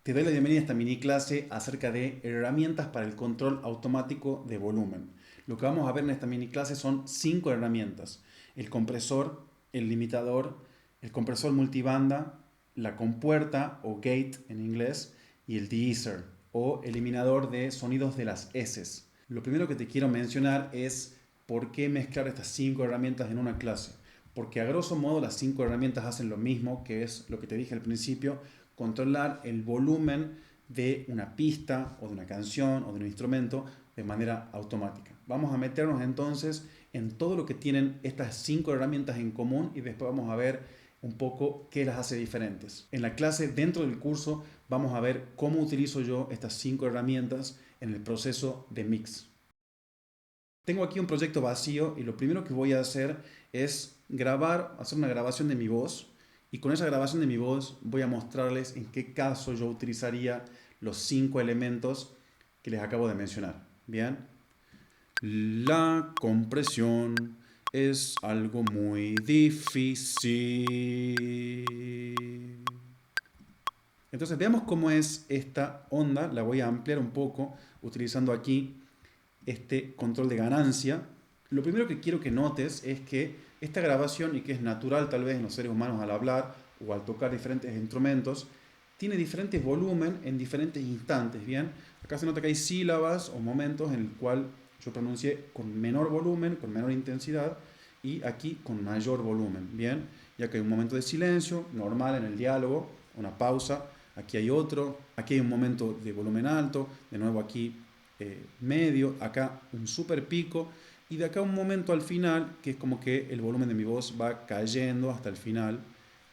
Te doy la bienvenida a esta mini clase acerca de herramientas para el control automático de volumen. Lo que vamos a ver en esta mini clase son 5 herramientas: el compresor, el limitador, el compresor multibanda, la compuerta o gate en inglés y el deesser o eliminador de sonidos de las heces. Lo primero que te quiero mencionar es por qué mezclar estas 5 herramientas en una clase. Porque a grosso modo las 5 herramientas hacen lo mismo, que es lo que te dije al principio: controlar el volumen de una pista o de una canción o de un instrumento de manera automática. Vamos a meternos entonces en todo lo que tienen estas 5 herramientas en común y después vamos a ver un poco qué las hace diferentes. En la clase, dentro del curso, vamos a ver cómo utilizo yo estas 5 herramientas en el proceso de mix. Tengo aquí un proyecto vacío y lo primero que voy a hacer es hacer una grabación de mi voz, y con esa grabación de mi voz voy a mostrarles en qué caso yo utilizaría los 5 elementos que les acabo de mencionar. Bien, la compresión es algo muy difícil. Entonces veamos cómo es esta onda. La voy a ampliar un poco utilizando aquí este control de ganancia. Lo primero que quiero que notes es que esta grabación, y que es natural tal vez en los seres humanos al hablar o al tocar diferentes instrumentos, tiene diferentes volumen en diferentes instantes. Bien, acá se nota que hay sílabas o momentos en el cual yo pronuncié con menor volumen, con menor intensidad, y aquí con mayor volumen. Bien, ya que hay un momento de silencio normal en el diálogo, una pausa, aquí hay otro, aquí hay un momento de volumen alto, de nuevo aquí medio, acá un super pico, y de acá un momento al final que es como que el volumen de mi voz va cayendo hasta el final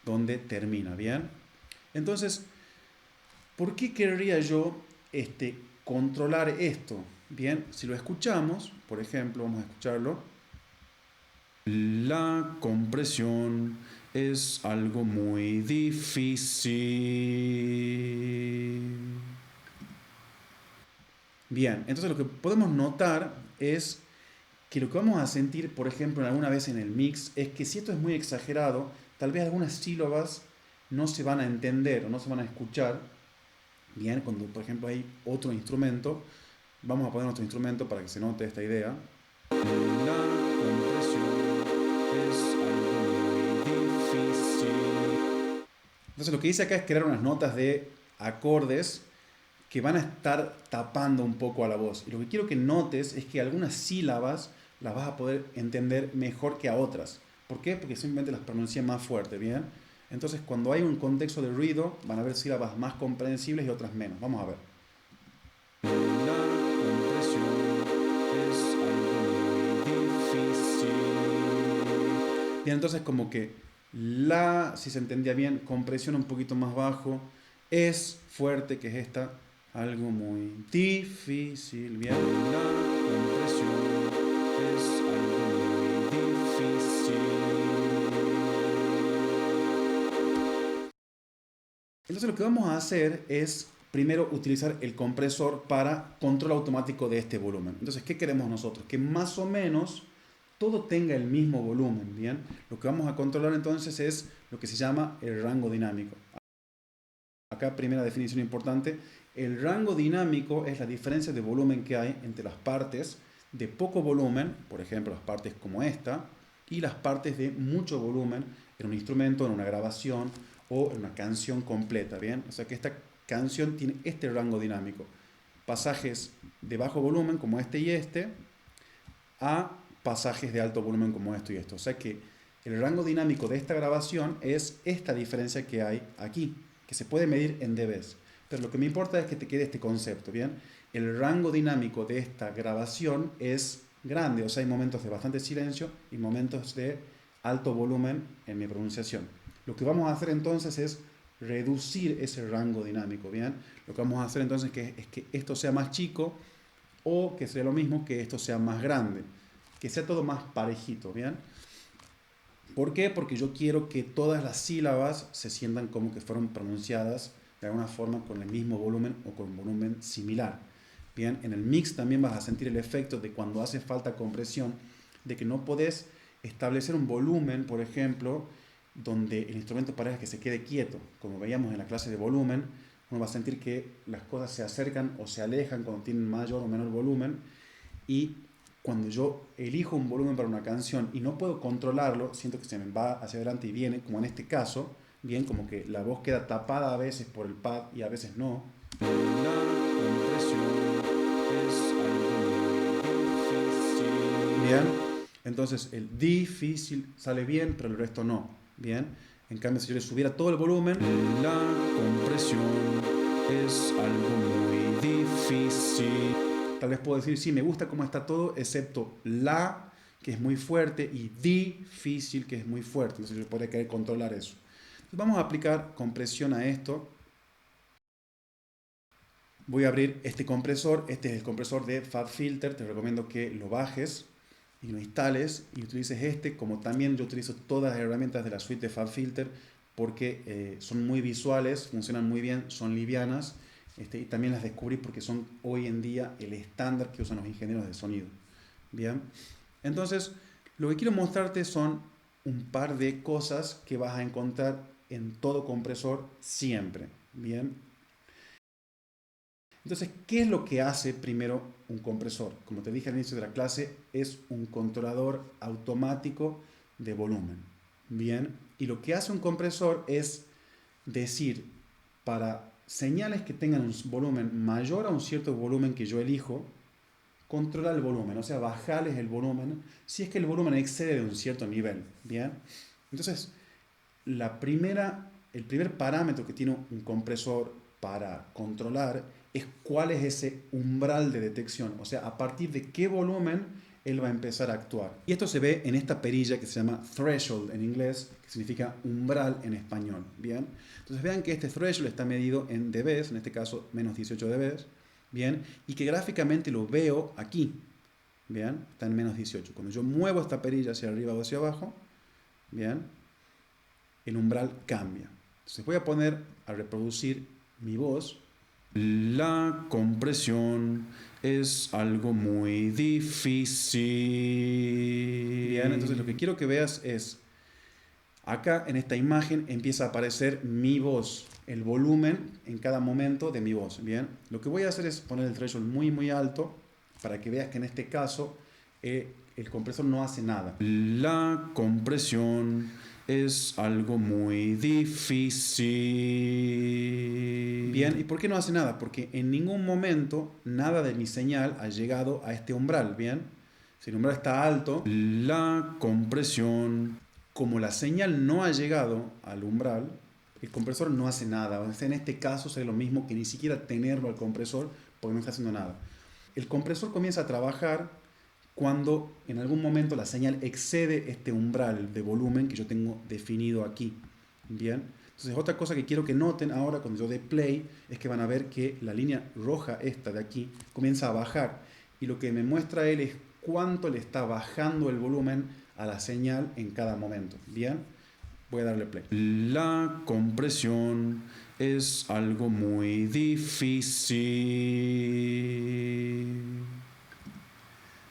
donde termina. Bien, entonces, ¿por qué querría yo controlar esto? Bien, si lo escuchamos, por ejemplo, vamos a escucharlo. La compresión es algo muy difícil. Bien, entonces lo que podemos notar es que lo que vamos a sentir, por ejemplo, alguna vez en el mix, es que si esto es muy exagerado, tal vez algunas sílabas no se van a entender o no se van a escuchar bien cuando, por ejemplo, hay otro instrumento. Vamos a poner otro instrumento para que se note esta idea. La compresión es algo muy difícil. Entonces lo que dice acá es crear unas notas de acordes que van a estar tapando un poco a la voz. Y lo que quiero que notes es que algunas sílabas las vas a poder entender mejor que a otras. ¿Por qué? Porque simplemente las pronuncié más fuerte, ¿bien? Entonces, cuando hay un contexto de ruido, van a haber sílabas más comprensibles y otras menos. Vamos a ver. La compresión es algo muy difícil. Bien, entonces como que la, si se entendía bien, compresión un poquito más bajo, es fuerte, que es esta, algo muy difícil. Bien, la compresión es algo muy difícil. Entonces lo que vamos a hacer es primero utilizar el compresor para control automático de este volumen. Entonces, ¿qué queremos nosotros? Que más o menos todo tenga el mismo volumen, ¿bien? Lo que vamos a controlar entonces es lo que se llama el rango dinámico. Acá, primera definición importante: el rango dinámico es la diferencia de volumen que hay entre las partes de poco volumen, por ejemplo, las partes como esta, y las partes de mucho volumen en un instrumento, en una grabación o en una canción completa, ¿bien? O sea que esta canción tiene este rango dinámico. Pasajes de bajo volumen como este y este, a pasajes de alto volumen como esto y esto. O sea que el rango dinámico de esta grabación es esta diferencia que hay aquí, que se puede medir en dBs. Pero lo que me importa es que te quede este concepto, ¿bien? El rango dinámico de esta grabación es grande, o sea, hay momentos de bastante silencio y momentos de alto volumen en mi pronunciación. Lo que vamos a hacer entonces es reducir ese rango dinámico, ¿bien? Lo que vamos a hacer entonces es que esto sea más chico, o que sea lo mismo, que esto sea más grande, que sea todo más parejito, ¿bien? ¿Por qué? Porque yo quiero que todas las sílabas se sientan como que fueron pronunciadas de alguna forma con el mismo volumen o con un volumen similar. Bien, en el mix también vas a sentir el efecto de cuando hace falta compresión, de que no podés establecer un volumen, por ejemplo, donde el instrumento parezca que se quede quieto. Como veíamos en la clase de volumen, uno va a sentir que las cosas se acercan o se alejan cuando tienen mayor o menor volumen. Y cuando yo elijo un volumen para una canción y no puedo controlarlo, siento que se me va hacia adelante y viene, como en este caso, bien, como que la voz queda tapada a veces por el pad y a veces no. La compresión es algo muy difícil. Bien. Entonces el difícil sale bien, pero el resto no. Bien. En cambio, si yo le subiera todo el volumen, la compresión es algo muy difícil. Tal vez puedo decir, sí, me gusta cómo está todo, excepto la, que es muy fuerte, y difícil, que es muy fuerte. Entonces yo podría querer controlar eso. Entonces vamos a aplicar compresión a esto. Voy a abrir este compresor. Este es el compresor de FabFilter. Te recomiendo que lo bajes y lo instales y utilices este, como también yo utilizo todas las herramientas de la suite de FabFilter porque son muy visuales, funcionan muy bien, son livianas, y también las descubrí porque son hoy en día el estándar que usan los ingenieros de sonido. Bien, entonces lo que quiero mostrarte son un par de cosas que vas a encontrar en todo compresor siempre. Bien, entonces, ¿qué es lo que hace primero un compresor? Como te dije al inicio de la clase, es un controlador automático de volumen. Bien, y lo que hace un compresor es decir, para señales que tengan un volumen mayor a un cierto volumen que yo elijo, controlar el volumen, o sea, bajarles el volumen si es que el volumen excede de un cierto nivel. Bien, entonces, el primer parámetro que tiene un compresor para controlar es cuál es ese umbral de detección, o sea, a partir de qué volumen él va a empezar a actuar. Y esto se ve en esta perilla que se llama threshold en inglés, que significa umbral en español. Bien, entonces vean que este threshold está medido en dBs, en este caso menos 18 dBs, bien, y que gráficamente lo veo aquí. Bien, está en menos 18. Cuando yo muevo esta perilla hacia arriba o hacia abajo, bien, el umbral cambia. Entonces voy a poner a reproducir mi voz. La compresión es algo muy difícil. Bien, entonces lo que quiero que veas es, acá en esta imagen empieza a aparecer mi voz, el volumen en cada momento de mi voz. Bien, lo que voy a hacer es poner el threshold muy muy alto para que veas que en este caso el compresor no hace nada. La compresión es algo muy difícil. Bien, ¿y por qué no hace nada? Porque en ningún momento nada de mi señal ha llegado a este umbral, ¿bien? Si el umbral está alto, la compresión, como la señal no ha llegado al umbral, el compresor no hace nada. O sea, en este caso sería lo mismo que ni siquiera tenerlo al compresor porque no está haciendo nada. El compresor comienza a trabajar cuando en algún momento la señal excede este umbral de volumen que yo tengo definido aquí. Bien, entonces otra cosa que quiero que noten ahora cuando yo dé play es que van a ver que la línea roja esta de aquí comienza a bajar y lo que me muestra él es cuánto le está bajando el volumen a la señal en cada momento. Bien, voy a darle play. La compresión es algo muy difícil.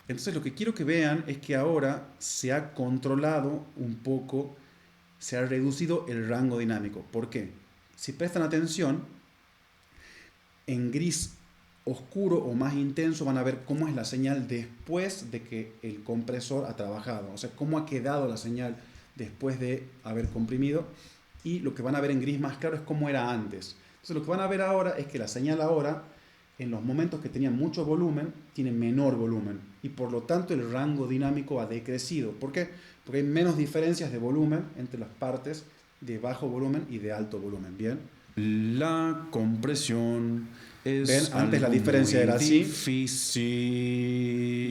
Entonces lo que quiero que vean es que ahora se ha controlado un poco, se ha reducido el rango dinámico. ¿Por qué? Si prestan atención, en gris oscuro o más intenso van a ver cómo es la señal después de que el compresor ha trabajado. O sea, cómo ha quedado la señal después de haber comprimido. Y lo que van a ver en gris más claro es cómo era antes. Entonces lo que van a ver ahora es que la señal ahora, en los momentos que tenía mucho volumen, tiene menor volumen. Y por lo tanto el rango dinámico ha decrecido. ¿Por qué? Porque hay menos diferencias de volumen entre las partes de bajo volumen y de alto volumen. ¿Bien? La compresión es ¿ven? Antes la diferencia era así. Difícil.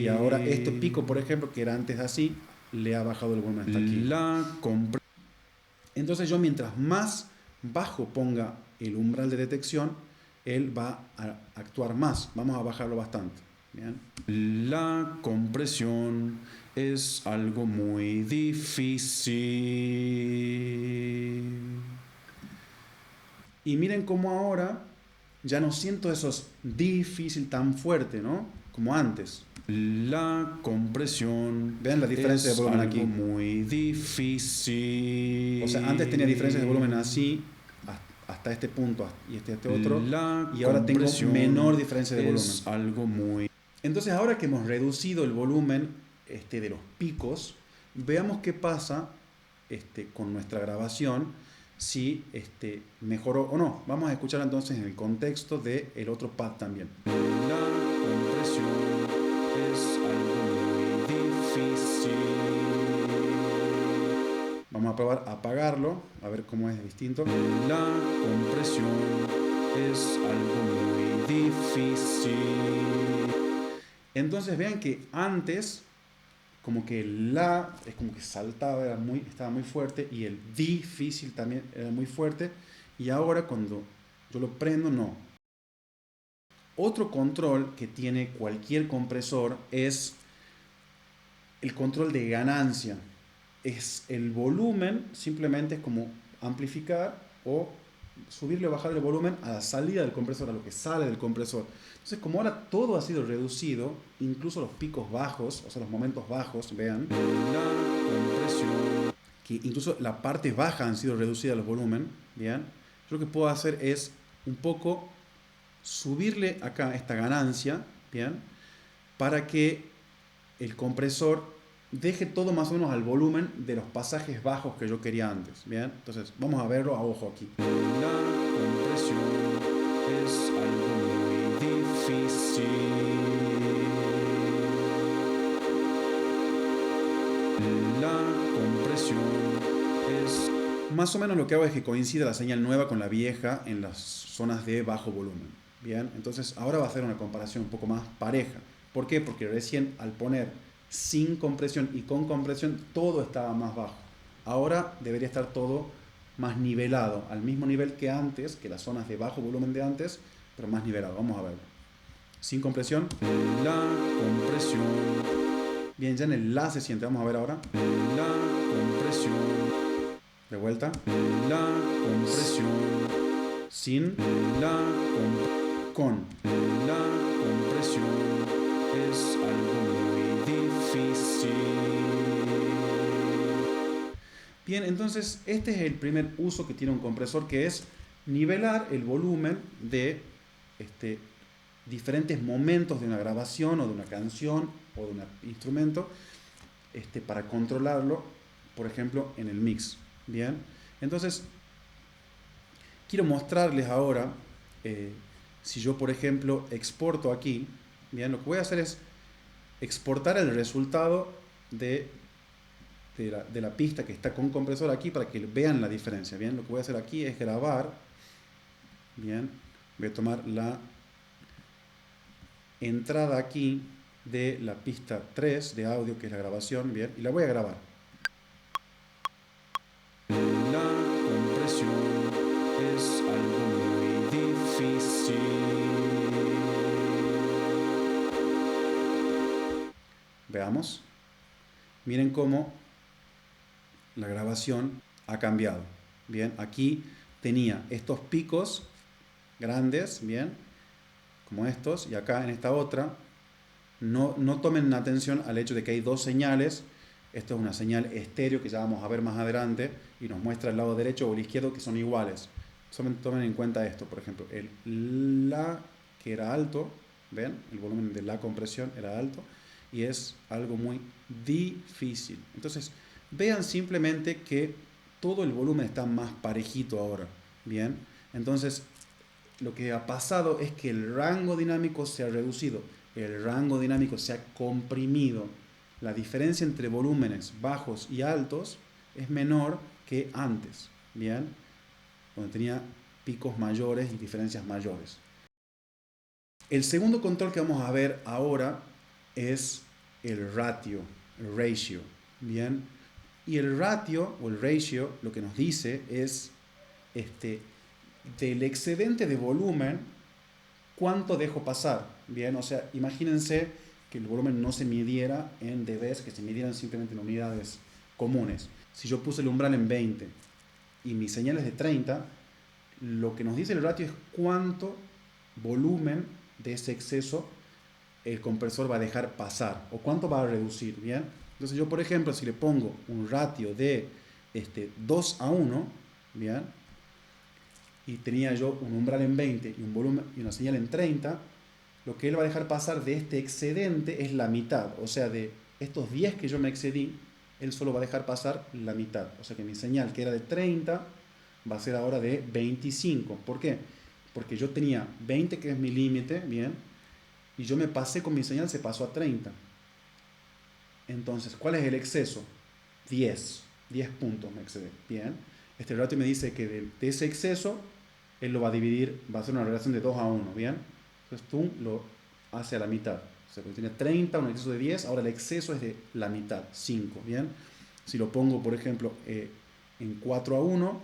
Y ahora este pico, por ejemplo, que era antes así, le ha bajado el volumen hasta aquí. Entonces yo mientras más bajo ponga el umbral de detección, él va a actuar más. Vamos a bajarlo bastante. ¿Bien? La compresión es algo muy difícil. Y miren cómo ahora ya no siento esos difícil tan fuerte, ¿no? Como antes. La compresión. Vean la diferencia de volumen aquí. Muy difícil. O sea, antes tenía diferencias de volumen así, hasta este punto y este otro, La y ahora tengo compresión menor diferencia de volumen. es algo muy... Entonces ahora que hemos reducido el volumen de los picos, veamos qué pasa con nuestra grabación, si mejoró o no. Vamos a escuchar entonces en el contexto del otro pad también. La compresión es algo muy difícil. Vamos a probar a apagarlo, a ver cómo es distinto. La compresión es algo muy difícil. Entonces vean que antes, como que el la es como que saltaba, estaba muy fuerte, y el difícil también era muy fuerte, y ahora cuando yo lo prendo, no. Otro control que tiene cualquier compresor es el control de ganancia. Es el volumen, simplemente es como amplificar o subirle o bajar el volumen a la salida del compresor, a lo que sale del compresor. Entonces, como ahora todo ha sido reducido, incluso los picos bajos, o sea, los momentos bajos, vean, La compresión, que incluso la parte baja han sido reducidas los volumen, bien, yo lo que puedo hacer es un poco subirle acá esta ganancia, bien, para que el compresor deje todo más o menos al volumen de los pasajes bajos que yo quería antes, bien. Entonces, vamos a verlo a ojo aquí. la compresión es algo muy difícil. La compresión es... Más o menos lo que hago es que coincide la señal nueva con la vieja en las zonas de bajo volumen. Bien, entonces ahora va a hacer una comparación un poco más pareja. ¿Por qué? Porque recién al poner sin compresión y con compresión todo estaba más bajo. Ahora debería estar todo más nivelado, al mismo nivel que antes, que las zonas de bajo volumen de antes, pero más nivelado. Vamos a verlo. Sin compresión. La compresión, Bien, ya en el la se siente. Vamos a ver ahora. la compresión, De vuelta. la compresión, Sin. la Con. La compresión es algo muy difícil. Bien, entonces este es el primer uso que tiene un compresor, que es nivelar el volumen de diferentes momentos de una grabación o de una canción o de un instrumento para controlarlo, por ejemplo, en el mix. Bien, entonces quiero mostrarles ahora, si yo por ejemplo exporto aquí, bien, lo que voy a hacer es exportar el resultado de la pista que está con compresor aquí para que vean la diferencia. Bien, lo que voy a hacer aquí es grabar. Bien, voy a tomar la entrada aquí de la pista 3 de audio, que es la grabación, bien, y la voy a grabar. La compresión es algo muy difícil. Veamos. Miren cómo la grabación ha cambiado. Bien, aquí tenía estos picos grandes, bien, como estos, y acá en esta otra, no tomen atención al hecho de que hay dos señales. Esto es una señal estéreo que ya vamos a ver más adelante y nos muestra el lado derecho o el izquierdo que son iguales. Tomen en cuenta esto, por ejemplo, el la que era alto, ven, el volumen de la compresión era alto y es algo muy difícil. Entonces, vean simplemente que todo el volumen está más parejito ahora, bien. Entonces, lo que ha pasado es que el rango dinámico se ha reducido, el rango dinámico se ha comprimido. La diferencia entre volúmenes bajos y altos es menor que antes, ¿bien? Donde tenía picos mayores y diferencias mayores. El segundo control que vamos a ver ahora es el ratio, el ratio, ¿bien? Y el ratio o el ratio lo que nos dice es del excedente de volumen, ¿cuánto dejo pasar? Bien, o sea, imagínense que el volumen no se midiera en dBs, que se midieran simplemente en unidades comunes. Si yo puse el umbral en 20 y mi señal es de 30, lo que nos dice el ratio es cuánto volumen de ese exceso el compresor va a dejar pasar o cuánto va a reducir, ¿bien? Entonces yo, por ejemplo, si le pongo un ratio de 2:1, ¿bien? y tenía yo un umbral en 20 y un volumen y una señal en 30, lo que él va a dejar pasar de este excedente es la mitad. O sea, de estos 10 que yo me excedí, él solo va a dejar pasar la mitad. O sea que mi señal, que era de 30, va a ser ahora de 25. ¿Por qué? Porque yo tenía 20, que es mi límite, ¿bien? Y yo me pasé con mi señal, se pasó a 30. Entonces, ¿cuál es el exceso? 10 puntos me excedí, ¿bien? Este ratio me dice que de ese exceso, él lo va a dividir, va a ser una relación de 2 a 1, ¿bien? Entonces tú lo hace a la mitad. O sea, cuando tiene 30, un exceso de 10, ahora el exceso es de la mitad, 5, ¿bien? Si lo pongo, por ejemplo, en 4 a 1,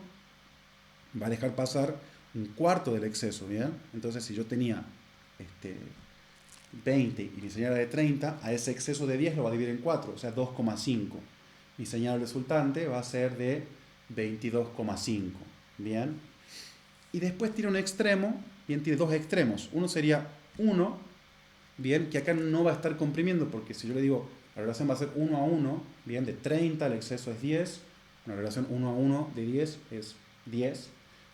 va a dejar pasar un cuarto del exceso, ¿bien? Entonces, si yo tenía 20 y mi señal era de 30, a ese exceso de 10 lo va a dividir en 4, o sea, 2,5. Mi señal resultante va a ser de 22,5, ¿bien? Y después tiene un extremo, bien, tiene dos extremos. Uno sería 1, bien, que acá no va a estar comprimiendo, porque si yo le digo, la relación va a ser 1 a 1, bien, de 30 el exceso es 10, una relación 1 a 1 de 10 es 10,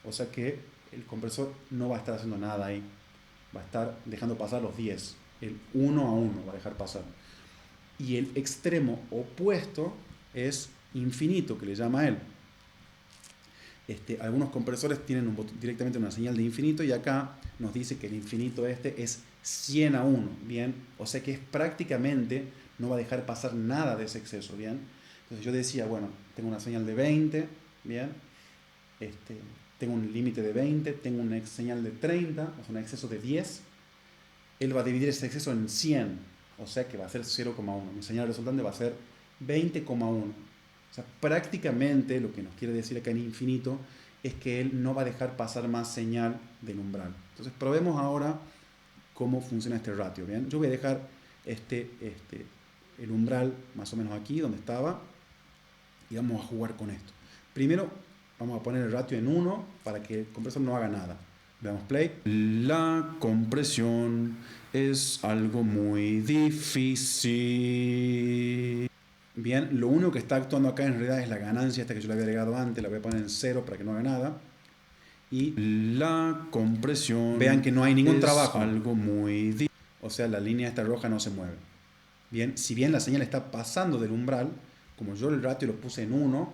o sea que el compresor no va a estar haciendo nada ahí, va a estar dejando pasar los 10, el 1 a 1 va a dejar pasar. Y el extremo opuesto es infinito, que le llama él. Algunos compresores tienen directamente una señal de infinito y acá nos dice que el infinito es 100 a 1, ¿bien? O sea que es prácticamente, no va a dejar pasar nada de ese exceso, ¿bien? Entonces yo decía, bueno, tengo una señal de 20, ¿bien? Tengo un límite de 20, tengo una señal de 30, o sea, un exceso de 10. Él va a dividir ese exceso en 100, o sea que va a ser 0,1. Mi señal resultante va a ser 20,1. O sea, prácticamente lo que nos quiere decir acá en infinito es que él no va a dejar pasar más señal del umbral. Entonces probemos ahora cómo funciona este ratio, ¿bien? Yo voy a dejar el umbral más o menos aquí donde estaba y vamos a jugar con esto. Primero vamos a poner el ratio en 1 para que el compresor no haga nada. Veamos play. La compresión es algo muy difícil. Bien, lo único que está actuando acá en realidad es la ganancia esta que yo le había agregado antes, la voy a poner en 0 para que no haga nada. Y la compresión, vean que no hay ningún trabajo. Algo muy difícil. O sea, la línea esta roja no se mueve. Bien, si bien la señal está pasando del umbral, como yo el ratio lo puse en 1,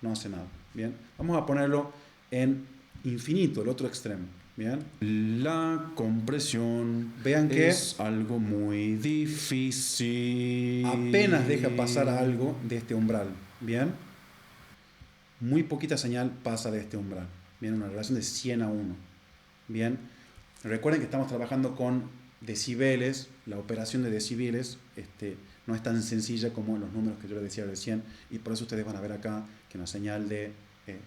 no hace nada. Bien, vamos a ponerlo en infinito, el otro extremo. Bien, la compresión, vean que es algo muy difícil. Apenas deja pasar algo de este umbral. Bien, muy poquita señal pasa de este umbral. Bien, una relación de 100 a 1. Bien, recuerden que estamos trabajando con decibeles. La operación de decibeles no es tan sencilla como los números que yo les decía recién, y por eso ustedes van a ver acá que una señal de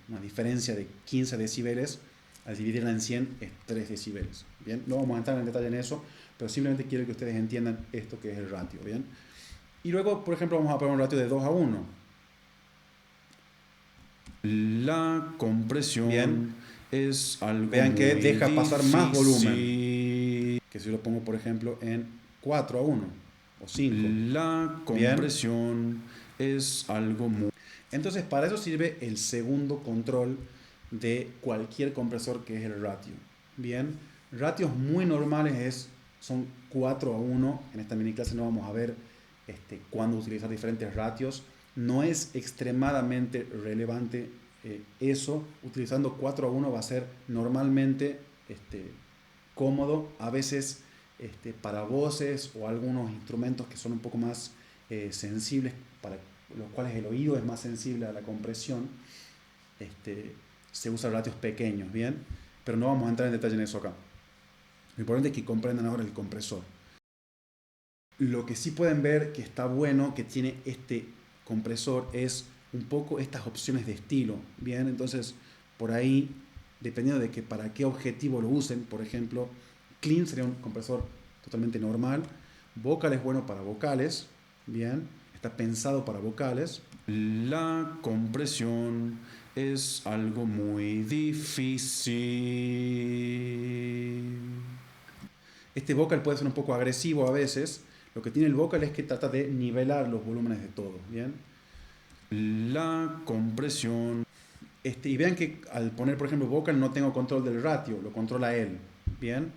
una diferencia de 15 decibeles al dividirla en 100 es 3 decibeles. Bien, no vamos a entrar en detalle en eso, pero simplemente quiero que ustedes entiendan esto que es el ratio. Bien, y luego, por ejemplo, vamos a poner un ratio de 2 a 1. La compresión, bien, es algo vean muy que deja pasar más volumen difícil. que si lo pongo, por ejemplo, en 4 a 1 o 5. La compresión, es algo muy... Entonces, para eso sirve el segundo control de cualquier compresor, que es el ratio. Bien, ratios muy normales son 4 a 1. En esta mini clase no vamos a ver cuándo utilizar diferentes ratios. No es extremadamente relevante eso. Utilizando 4 a 1 va a ser normalmente cómodo. A veces para voces o algunos instrumentos que son un poco más sensibles, para los cuales el oído es más sensible a la compresión, se usan ratios pequeños, ¿bien? Pero no vamos a entrar en detalle en eso acá. Lo importante es que comprendan ahora el compresor. Lo que sí pueden ver que está bueno, que tiene este compresor, es un poco estas opciones de estilo, ¿bien? Entonces, por ahí, dependiendo de que para qué objetivo lo usen, por ejemplo, clean sería un compresor totalmente normal, vocal es bueno para vocales, ¿bien? Está pensado para vocales. La compresión, es algo muy difícil. Este vocal puede ser un poco agresivo a veces. Lo que tiene el vocal es que trata de nivelar los volúmenes de todo, ¿bien? La compresión, Y vean que al poner, por ejemplo, vocal no tengo control del ratio, lo controla él. Bien.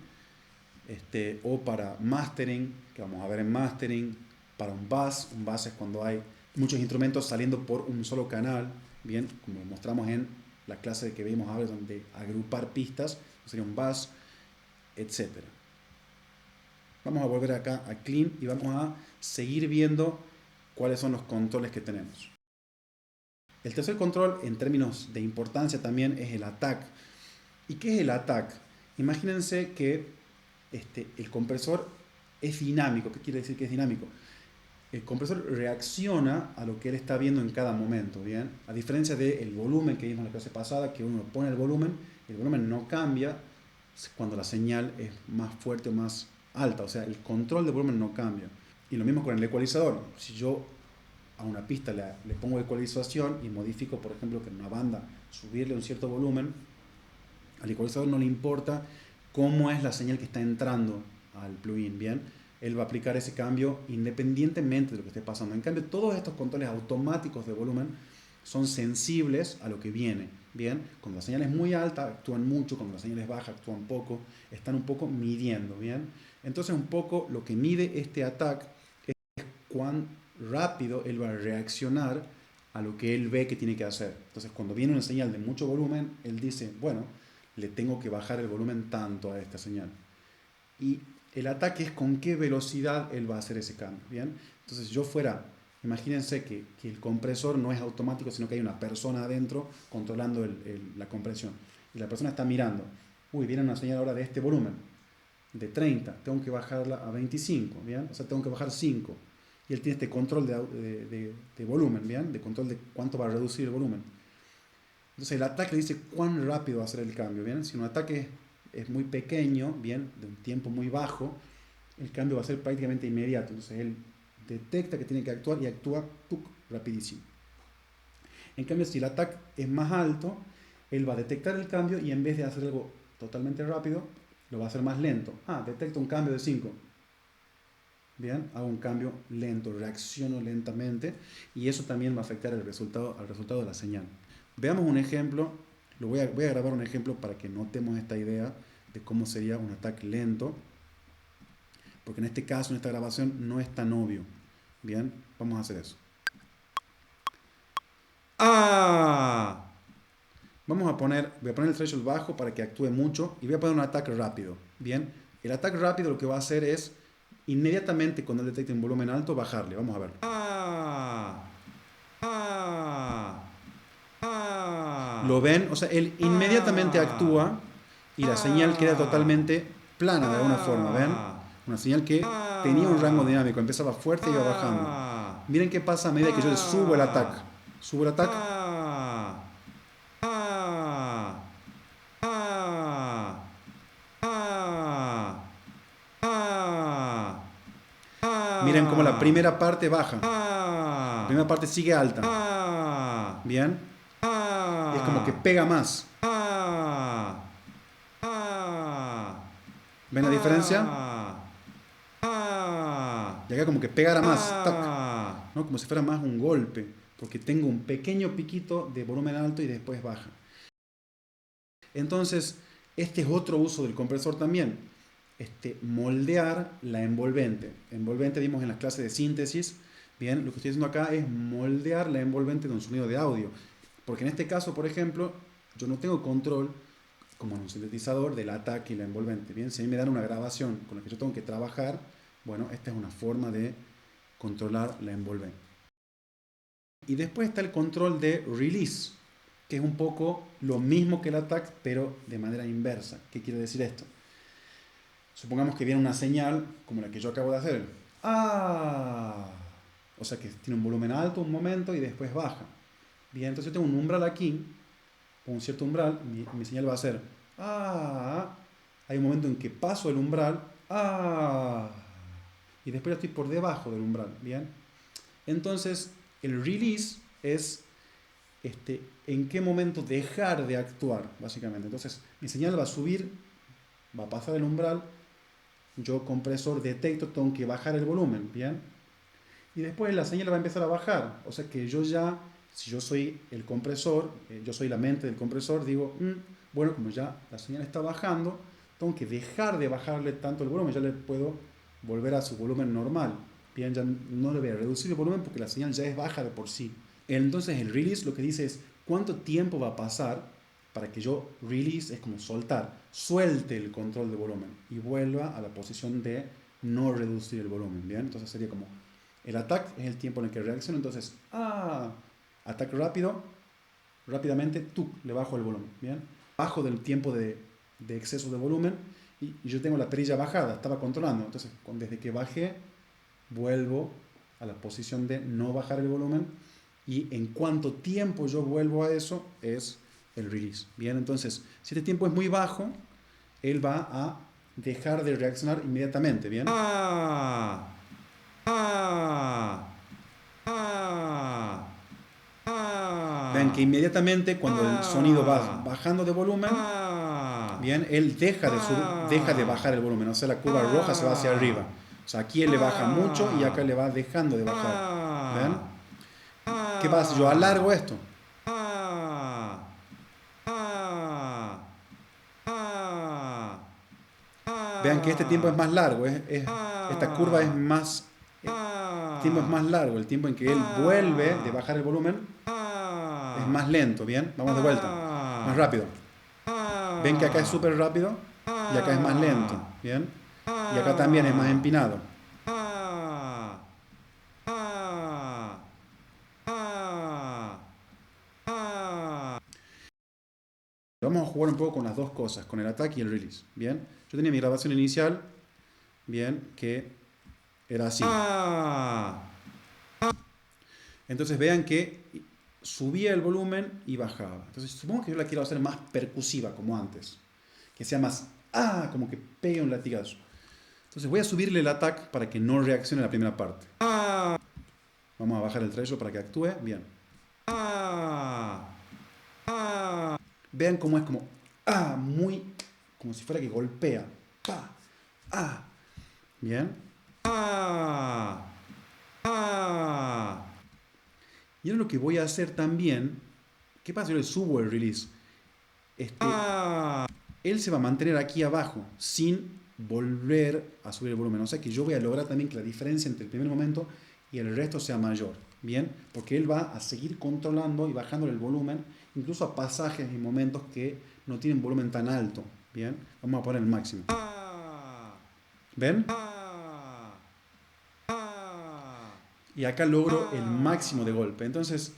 O para mastering, que vamos a ver en mastering, para un bus es cuando hay muchos instrumentos saliendo por un solo canal, bien, como mostramos en la clase que vimos ahora, donde agrupar pistas, sería un bus, etc. Vamos a volver acá a clean y vamos a seguir viendo cuáles son los controles que tenemos. El tercer control, en términos de importancia también, es el attack. ¿Y qué es el attack? Imagínense que el compresor es dinámico. ¿Qué quiere decir que es dinámico? El compresor reacciona a lo que él está viendo en cada momento, ¿bien? A diferencia del volumen que vimos en la clase pasada, que uno pone el volumen no cambia cuando la señal es más fuerte o más alta, o sea, el control del volumen no cambia. Y lo mismo con el ecualizador. Si yo a una pista le pongo ecualización y modifico, por ejemplo, que en una banda subirle un cierto volumen, al ecualizador no le importa cómo es la señal que está entrando al plugin, ¿bien? Él va a aplicar ese cambio independientemente de lo que esté pasando. En cambio, todos estos controles automáticos de volumen son sensibles a lo que viene, ¿bien? Cuando la señal es muy alta, actúan mucho, cuando la señal es baja, actúan poco, están un poco midiendo, ¿bien? Entonces, un poco lo que mide este attack es cuán rápido él va a reaccionar a lo que él ve que tiene que hacer. Entonces, cuando viene una señal de mucho volumen, él dice, bueno, le tengo que bajar el volumen tanto a esta señal. Y el ataque es con qué velocidad él va a hacer ese cambio, ¿bien? Entonces, yo fuera, imagínense que el compresor no es automático, sino que hay una persona adentro controlando la compresión. Y la persona está mirando, uy, viene una señal ahora de este volumen, de 30, tengo que bajarla a 25, ¿bien? O sea, tengo que bajar 5. Y él tiene este control de volumen, ¿bien? De control de cuánto va a reducir el volumen. Entonces el ataque le dice cuán rápido va a ser el cambio, ¿bien? Si un ataque es muy pequeño, ¿bien? De un tiempo muy bajo, el cambio va a ser prácticamente inmediato. Entonces él detecta que tiene que actuar y actúa rapidísimo. En cambio, si el ataque es más alto, él va a detectar el cambio y en vez de hacer algo totalmente rápido, lo va a hacer más lento. Detecta un cambio de 5. Bien, hago un cambio lento, reacciono lentamente y eso también va a afectar al resultado de la señal. Veamos un ejemplo, voy a grabar un ejemplo para que notemos esta idea de cómo sería un ataque lento, porque en este caso, en esta grabación, no es tan obvio. Bien, vamos a hacer eso. Voy a poner el threshold bajo para que actúe mucho y voy a poner un ataque rápido. Bien, el ataque rápido lo que va a hacer es inmediatamente cuando él detecte un volumen alto, bajarle. Vamos a ver. ¿Lo ven? O sea, él inmediatamente actúa y la señal queda totalmente plana de alguna forma, ¿ven? Una señal que tenía un rango dinámico, empezaba fuerte y iba bajando. Miren qué pasa a medida que yo le subo el ataque. Subo el ataque. Miren cómo la primera parte baja. La primera parte sigue alta. ¿Bien? Y es como que pega más. ¿Ven la diferencia? Y acá como que pegara más. ¡Tac! ¿No? Como si fuera más un golpe. Porque tengo un pequeño piquito de volumen alto y después baja. Entonces, este es otro uso del compresor también. Moldear la envolvente. Envolvente vimos en las clases de síntesis. Bien, lo que estoy haciendo acá es moldear la envolvente de un sonido de audio. Porque en este caso, por ejemplo, yo no tengo control, como en un sintetizador, del ataque y la envolvente. Bien, si a mí me dan una grabación con la que yo tengo que trabajar, bueno, esta es una forma de controlar la envolvente. Y después está el control de release, que es un poco lo mismo que el attack, pero de manera inversa. ¿Qué quiere decir esto? Supongamos que viene una señal, como la que yo acabo de hacer. O sea que tiene un volumen alto un momento y después baja. Bien, entonces yo tengo un umbral aquí, con un cierto umbral, mi señal va a ser hay un momento en que paso el umbral, y después ya estoy por debajo del umbral, ¿bien? Entonces, el release es en qué momento dejar de actuar, básicamente. Entonces, mi señal va a subir, va a pasar el umbral, yo compresor detecto, tengo que bajar el volumen, ¿bien? Y después la señal va a empezar a bajar, o sea que yo ya si yo soy el compresor, yo soy la mente del compresor, digo, bueno, como ya la señal está bajando, tengo que dejar de bajarle tanto el volumen, ya le puedo volver a su volumen normal. Bien, ya no le voy a reducir el volumen porque la señal ya es baja de por sí. Entonces el release lo que dice es cuánto tiempo va a pasar para que yo release, es como soltar, suelte el control de volumen y vuelva a la posición de no reducir el volumen. Bien, entonces sería como el attack es el tiempo en el que reacciona. Entonces, ataque rápido, rápidamente, le bajo el volumen. Bien, bajo del tiempo de exceso de volumen y yo tengo la perilla bajada, estaba controlando. Entonces, desde que bajé, vuelvo a la posición de no bajar el volumen y en cuánto tiempo yo vuelvo a eso es el release. Bien, entonces, si este tiempo es muy bajo, él va a dejar de reaccionar inmediatamente. Bien. Vean que inmediatamente cuando el sonido va bajando de volumen, bien, él deja de bajar el volumen, o sea, la curva roja se va hacia arriba. O sea, aquí él le baja mucho y acá le va dejando de bajar. ¿Ven? ¿Qué pasa si yo alargo esto? Vean que este tiempo es más largo, esta curva es más... El tiempo es más largo, el tiempo en que él vuelve de bajar el volumen es más lento, ¿bien? Vamos de vuelta, más rápido. Ven que acá es súper rápido y acá es más lento, ¿bien? Y acá también es más empinado. Vamos a jugar un poco con las dos cosas, con el ataque y el release, ¿bien? Yo tenía mi grabación inicial, ¿bien? Que era así. Entonces vean que subía el volumen y bajaba. Entonces supongo que yo la quiero hacer más percusiva como antes. Que sea más, como que pegue un latigazo. Entonces voy a subirle el attack para que no reaccione la primera parte. Vamos a bajar el threshold para que actúe. Bien. Vean cómo es como, muy, como si fuera que golpea. Bien. Y ahora lo que voy a hacer también, ¿qué pasa si yo le subo el release? Él se va a mantener aquí abajo sin volver a subir el volumen. O sea que yo voy a lograr también que la diferencia entre el primer momento y el resto sea mayor. Bien, porque él va a seguir controlando y bajando el volumen, incluso a pasajes y momentos que no tienen volumen tan alto. Bien, vamos a poner el máximo. ¿Ven? Y acá logro el máximo de golpe. Entonces,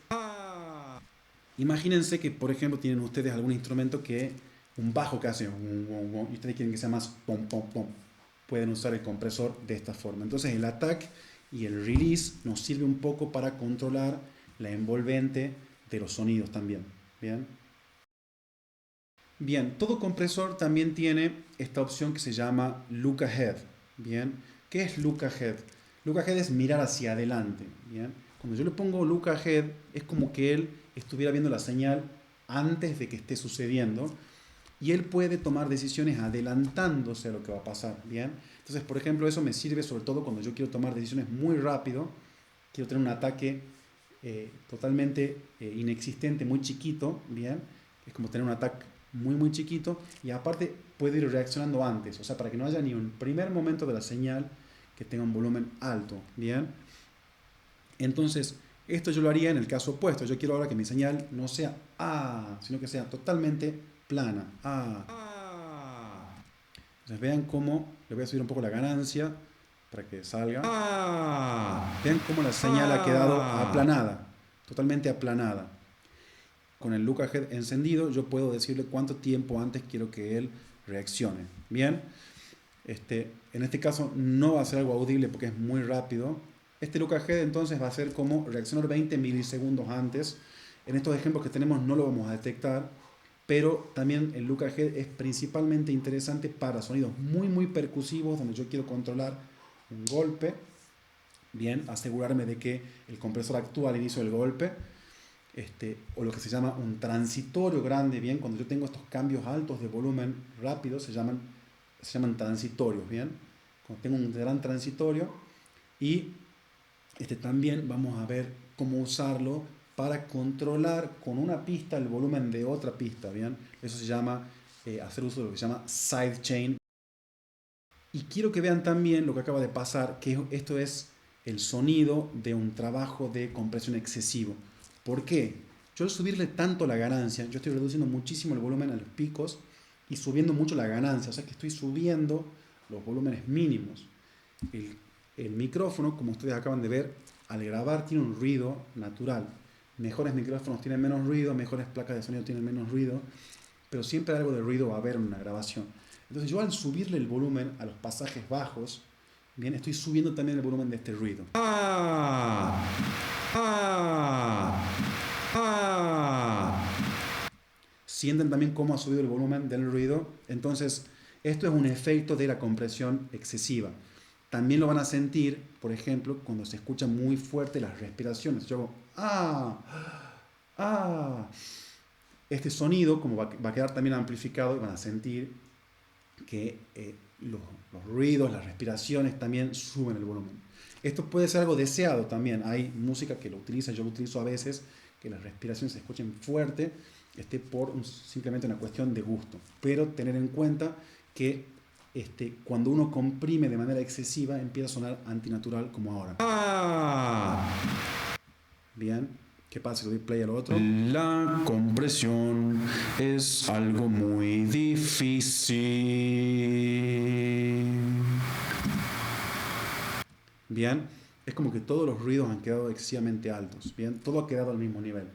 imagínense que, por ejemplo, tienen ustedes algún instrumento que, un bajo que hace, y ustedes quieren que sea más pom, pom, pom. Pueden usar el compresor de esta forma. Entonces el attack y el release nos sirve un poco para controlar la envolvente de los sonidos también. Bien. Bien, todo compresor también tiene esta opción que se llama look ahead. Bien, ¿qué es look ahead? Look ahead es mirar hacia adelante. Bien, cuando yo le pongo look ahead es como que él estuviera viendo la señal antes de que esté sucediendo y él puede tomar decisiones adelantándose a lo que va a pasar. Bien, entonces por ejemplo eso me sirve sobre todo cuando yo quiero tomar decisiones muy rápido, quiero tener un ataque totalmente inexistente, muy chiquito. Bien, es como tener un ataque muy muy chiquito y aparte puede ir reaccionando antes, o sea, para que no haya ni un primer momento de la señal que tenga un volumen alto. Bien, entonces esto yo lo haría en el caso opuesto. Yo quiero ahora que mi señal no sea sino que sea totalmente plana. Entonces vean cómo le voy a subir un poco la ganancia para que salga. Vean cómo la señal ha quedado aplanada, totalmente aplanada. Con el look ahead encendido yo puedo decirle cuánto tiempo antes quiero que él reaccione. Bien, en este caso no va a ser algo audible porque es muy rápido. Este look ahead entonces va a ser como reaccionar 20 milisegundos antes. En estos ejemplos que tenemos no lo vamos a detectar, pero también el look ahead es principalmente interesante para sonidos muy muy percusivos donde yo quiero controlar un golpe. Bien, asegurarme de que el compresor actúa al inicio del golpe. O lo que se llama un transitorio grande, bien, cuando yo tengo estos cambios altos de volumen rápido se llaman transitorios, bien, cuando tengo un gran transitorio. Y también vamos a ver cómo usarlo para controlar con una pista el volumen de otra pista, ¿bien? Eso se llama hacer uso de lo que se llama sidechain. Y quiero que vean también lo que acaba de pasar, que esto es el sonido de un trabajo de compresión excesivo. ¿Por qué? Yo al subirle tanto la ganancia, yo estoy reduciendo muchísimo el volumen a los picos y subiendo mucho la ganancia, o sea que estoy subiendo los volúmenes mínimos. El micrófono, como ustedes acaban de ver, al grabar tiene un ruido natural. Mejores micrófonos tienen menos ruido, mejores placas de sonido tienen menos ruido, pero siempre algo de ruido va a haber en una grabación. Entonces yo al subirle el volumen a los pasajes bajos, bien, estoy subiendo también el volumen de este ruido. Sienten también cómo ha subido el volumen del ruido. Entonces esto es un efecto de la compresión excesiva. También lo van a sentir, por ejemplo, cuando se escuchan muy fuerte las respiraciones. Yo hago este sonido como va a quedar también amplificado y van a sentir que los ruidos, las respiraciones también suben el volumen. Esto puede ser algo deseado también. Hay música que lo utiliza, yo lo utilizo a veces, que las respiraciones se escuchen fuerte, por simplemente una cuestión de gusto. Pero tener en cuenta que cuando uno comprime de manera excesiva empieza a sonar antinatural como ahora. Bien, ¿qué pasa si le doy play al otro? La compresión es algo muy difícil. Bien, es como que todos los ruidos han quedado excesivamente altos. Bien, todo ha quedado al mismo nivel.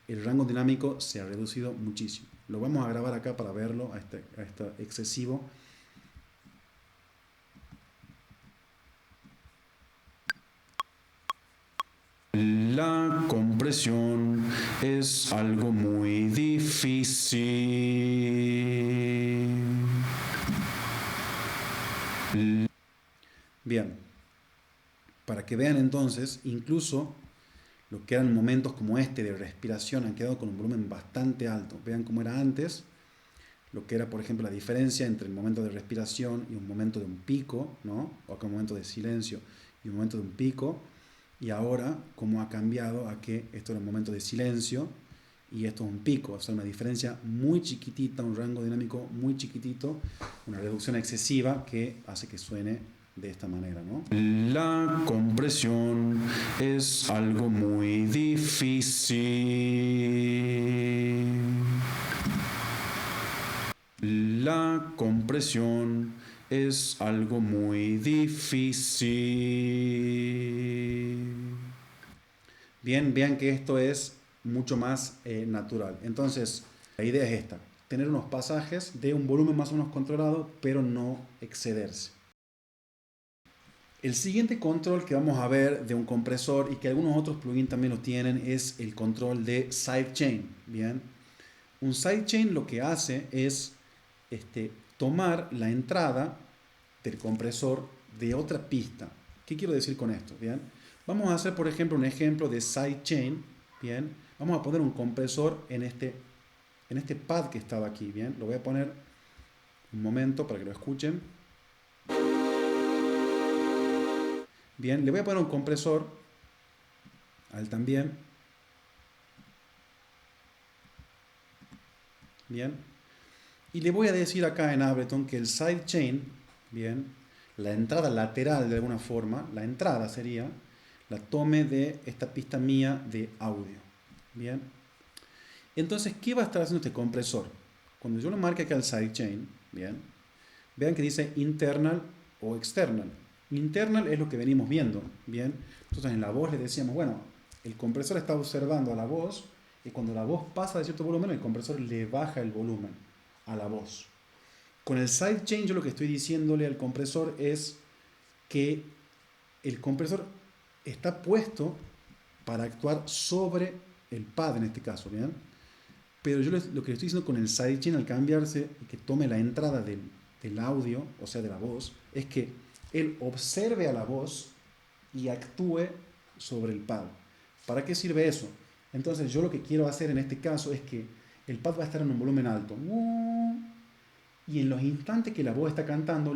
El rango dinámico se ha reducido muchísimo. Lo vamos a grabar acá para verlo a este excesivo. La compresión es algo muy difícil. Bien, para que vean entonces, incluso lo que eran momentos como este de respiración han quedado con un volumen bastante alto. Vean cómo era antes, lo que era, por ejemplo, la diferencia entre el momento de respiración y un momento de un pico, ¿no? O acá un momento de silencio y un momento de un pico. Y ahora, cómo ha cambiado a que esto era un momento de silencio y esto es un pico. O sea, una diferencia muy chiquitita, un rango dinámico muy chiquitito, una reducción excesiva que hace que suene de esta manera, ¿no? La compresión es algo muy difícil. La compresión es algo muy difícil. Bien, vean que esto es mucho más natural. Entonces, la idea es esta, tener unos pasajes de un volumen más o menos controlado, pero no excederse. El siguiente control que vamos a ver de un compresor y que algunos otros plugins también lo tienen es el control de sidechain. Bien, un sidechain lo que hace es tomar la entrada del compresor de otra pista. ¿Qué quiero decir con esto? Bien, vamos a hacer por ejemplo un ejemplo de sidechain. Bien, vamos a poner un compresor en este pad que estaba aquí. Bien, lo voy a poner un momento para que lo escuchen. Bien, le voy a poner un compresor a él también. Bien. Y le voy a decir acá en Ableton que el sidechain, bien, la entrada lateral de alguna forma, la entrada sería, la tome de esta pista mía de audio. Bien. Entonces, ¿qué va a estar haciendo este compresor? Cuando yo lo marque acá el sidechain, bien, vean que dice internal o external. Internal es lo que venimos viendo, bien. Entonces en la voz le decíamos, bueno, el compresor está observando a la voz y cuando la voz pasa de cierto volumen, el compresor le baja el volumen a la voz. Con el sidechain yo lo que estoy diciéndole al compresor es que el compresor está puesto para actuar sobre el pad en este caso, ¿bien? Pero yo lo que le estoy diciendo con el sidechain al cambiarse y que tome la entrada del audio, o sea de la voz, es que él observe a la voz y actúe sobre el pad. ¿Para qué sirve eso? Entonces yo lo que quiero hacer en este caso es que el pad va a estar en un volumen alto. Y en los instantes que la voz está cantando,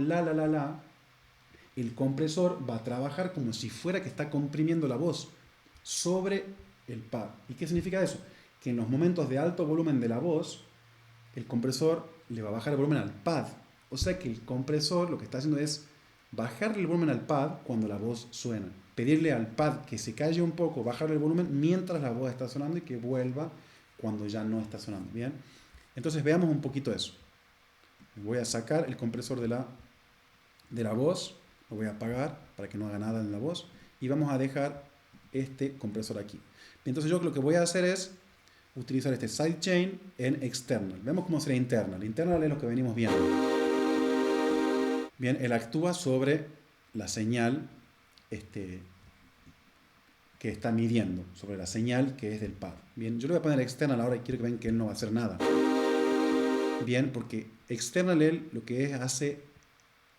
el compresor va a trabajar como si fuera que está comprimiendo la voz sobre el pad. ¿Y qué significa eso? Que en los momentos de alto volumen de la voz, el compresor le va a bajar el volumen al pad. O sea que el compresor lo que está haciendo es bajarle el volumen al pad cuando la voz suena. Pedirle al pad que se calle un poco, bajarle el volumen mientras la voz está sonando y que vuelva cuando ya no está sonando. ¿Bien? Entonces veamos un poquito eso. Voy a sacar el compresor de la voz, lo voy a apagar para que no haga nada en la voz y vamos a dejar este compresor aquí. Entonces yo lo que voy a hacer es utilizar este sidechain en external. Vemos cómo será internal. Internal es lo que venimos viendo. Bien, él actúa sobre la señal que está midiendo, sobre la señal que es del pad. Bien, yo le voy a poner external ahora y quiero que vean que él no va a hacer nada. Bien, porque external él lo que hace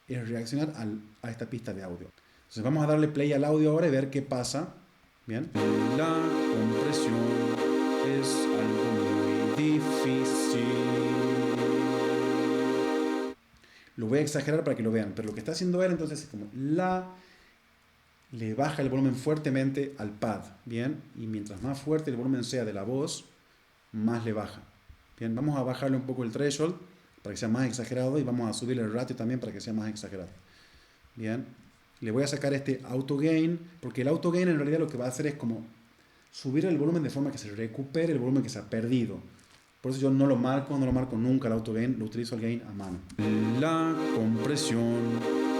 es reaccionar a esta pista de audio. Entonces vamos a darle play al audio ahora y ver qué pasa. Bien. La compresión es algo muy difícil. Lo voy a exagerar para que lo vean, pero lo que está haciendo él entonces es como le baja el volumen fuertemente al pad, ¿bien? Y mientras más fuerte el volumen sea de la voz, más le baja. Bien, vamos a bajarle un poco el threshold para que sea más exagerado y vamos a subirle el ratio también para que sea más exagerado. Bien, le voy a sacar este auto gain, porque el auto gain en realidad lo que va a hacer es como subir el volumen de forma que se recupere el volumen que se ha perdido. Por eso yo no lo marco nunca el auto gain, lo utilizo el gain a mano. La compresión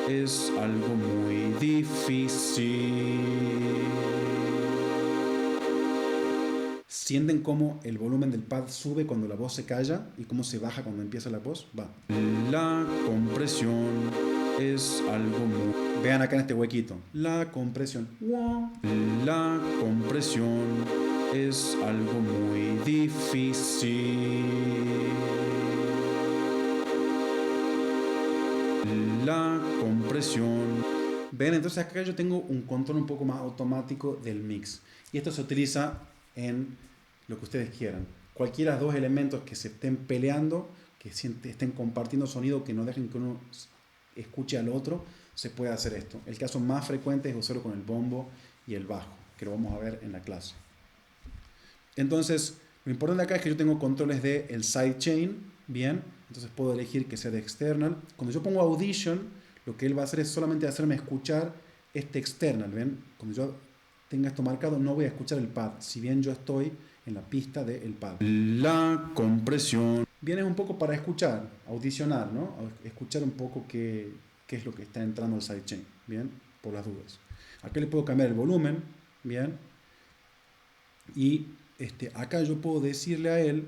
es algo muy difícil. ¿Sienten cómo el volumen del pad sube cuando la voz se calla y cómo se baja cuando empieza la voz? Va. La compresión es algo muy... Vean acá en este huequito. La compresión. La compresión es algo muy difícil. La compresión. Ven, entonces acá yo tengo un control un poco más automático del mix. Y esto se utiliza en lo que ustedes quieran. Cualquiera de los dos elementos que se estén peleando, que estén compartiendo sonido, que no dejen que uno escuche al otro, se puede hacer esto. El caso más frecuente es usarlo con el bombo y el bajo, que lo vamos a ver en la clase. Entonces, lo importante acá es que yo tengo controles del sidechain, bien, entonces puedo elegir que sea de external. Cuando yo pongo audition, lo que él va a hacer es solamente hacerme escuchar este external, ¿ven? Cuando yo tenga esto marcado, no voy a escuchar el pad, si bien yo estoy en la pista del pad. La compresión. Viene un poco para escuchar, audicionar, ¿no? Escuchar un poco qué es lo que está entrando al sidechain, ¿bien? Por las dudas. Acá le puedo cambiar el volumen, ¿bien? Y acá yo puedo decirle a él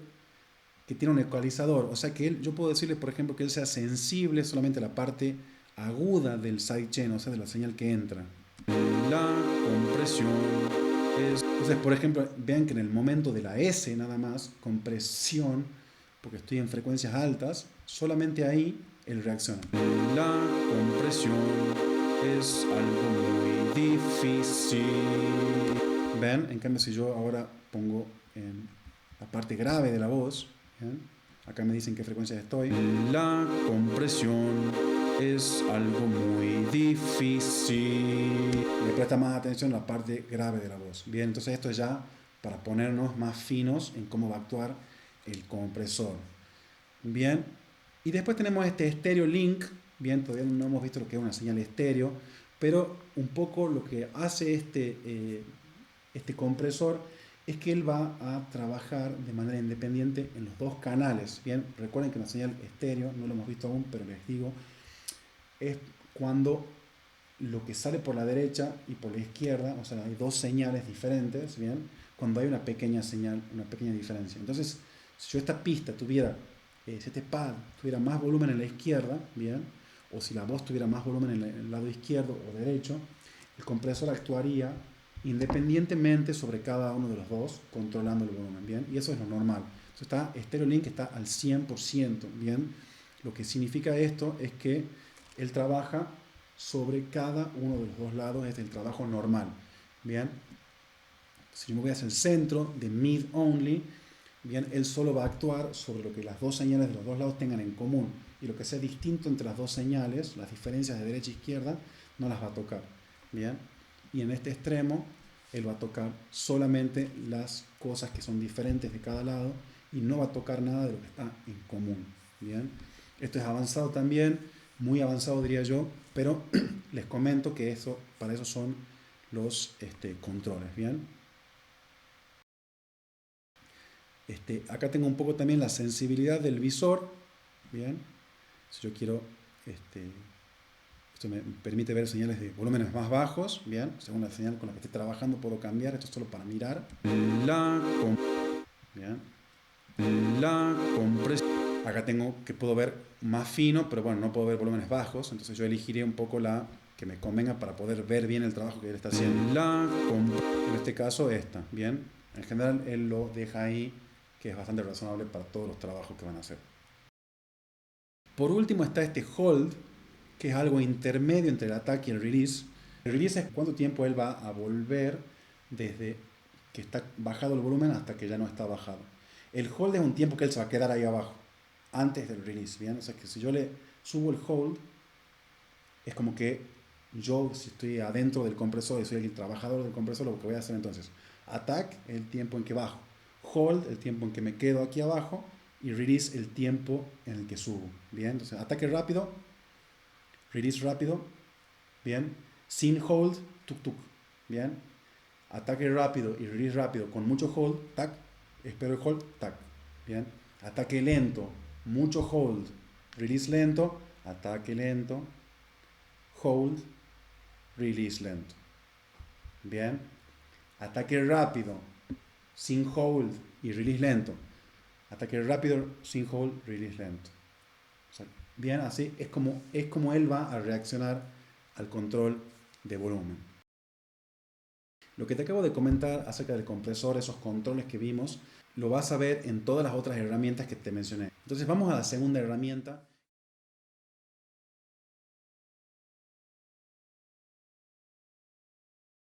que tiene un ecualizador, o sea que yo puedo decirle, por ejemplo, que él sea sensible solamente a la parte aguda del sidechain, o sea, de la señal que entra. La compresión es... Entonces, por ejemplo, vean que en el momento de la S nada más, compresión, porque estoy en frecuencias altas, solamente ahí él reacciona. La compresión es algo muy difícil. Ven, en cambio si yo ahora pongo en la parte grave de la voz, ¿bien? Acá me dicen qué frecuencia estoy. La compresión es algo muy difícil. Le presta más atención a la parte grave de la voz. Bien, entonces esto es ya para ponernos más finos en cómo va a actuar el compresor. Bien, y después tenemos este stereo link. Bien, todavía no hemos visto lo que es una señal estéreo, pero un poco lo que hace este compresor es que él va a trabajar de manera independiente en los dos canales. Bien, recuerden que una señal estéreo, no lo hemos visto aún, pero les digo, es cuando lo que sale por la derecha y por la izquierda, o sea, hay dos señales diferentes, bien, cuando hay una pequeña señal, una pequeña diferencia. Entonces, si yo esta pista tuviera, si este pad tuviera más volumen en la izquierda, bien, o si la voz tuviera más volumen en el lado izquierdo o derecho, el compresor actuaría independientemente sobre cada uno de los dos, controlando el volumen, bien, y eso es lo normal. Entonces está Stereo Link está al 100%, bien. Lo que significa esto es que él trabaja sobre cada uno de los dos lados, es el trabajo normal, bien. Si yo me voy hacia el centro de mid only, bien, él solo va a actuar sobre lo que las dos señales de los dos lados tengan en común, y lo que sea distinto entre las dos señales, las diferencias de derecha e izquierda, no las va a tocar, bien. Y en este extremo él va a tocar solamente las cosas que son diferentes de cada lado y no va a tocar nada de lo que está en común. Bien, esto es avanzado también, muy avanzado diría yo, pero les comento que para eso son los controles. Bien, acá tengo un poco también la sensibilidad del visor. Bien, si yo quiero, esto me permite ver señales de volúmenes más bajos. Bien, según la señal con la que esté trabajando puedo cambiar. Esto es solo para mirar. Bien, La compresión. acá tengo que puedo ver más fino, pero bueno, no puedo ver volúmenes bajos. Entonces yo elegiría un poco la que me convenga para poder ver bien el trabajo que él está haciendo. En este caso esta. Bien, en general él lo deja ahí, que es bastante razonable para todos los trabajos que van a hacer. Por último está este hold, que es algo intermedio entre el ataque y el release. El release es cuánto tiempo él va a volver desde que está bajado el volumen hasta que ya no está bajado. El hold es un tiempo que él se va a quedar ahí abajo, antes del release, ¿bien? O sea que si yo le subo el hold, es como que yo, si estoy adentro del compresor y soy el trabajador del compresor, lo que voy a hacer entonces, attack, el tiempo en que bajo, hold, el tiempo en que me quedo aquí abajo, y release, el tiempo en el que subo, ¿bien? Entonces, ataque rápido, release rápido, ¿bien? Sin hold, tuk tuk, ¿bien? Ataque rápido y release rápido con mucho hold, tac, espero el hold, tac, ¿bien? Ataque lento, mucho hold, release lento, ataque lento, hold, release lento, ¿bien? Ataque rápido, sin hold y release lento, ataque rápido, sin hold, release lento. O sea, bien, así es como él va a reaccionar al control de volumen. Lo que te acabo de comentar acerca del compresor, esos controles que vimos, lo vas a ver en todas las otras herramientas que te mencioné. Entonces vamos a la segunda herramienta.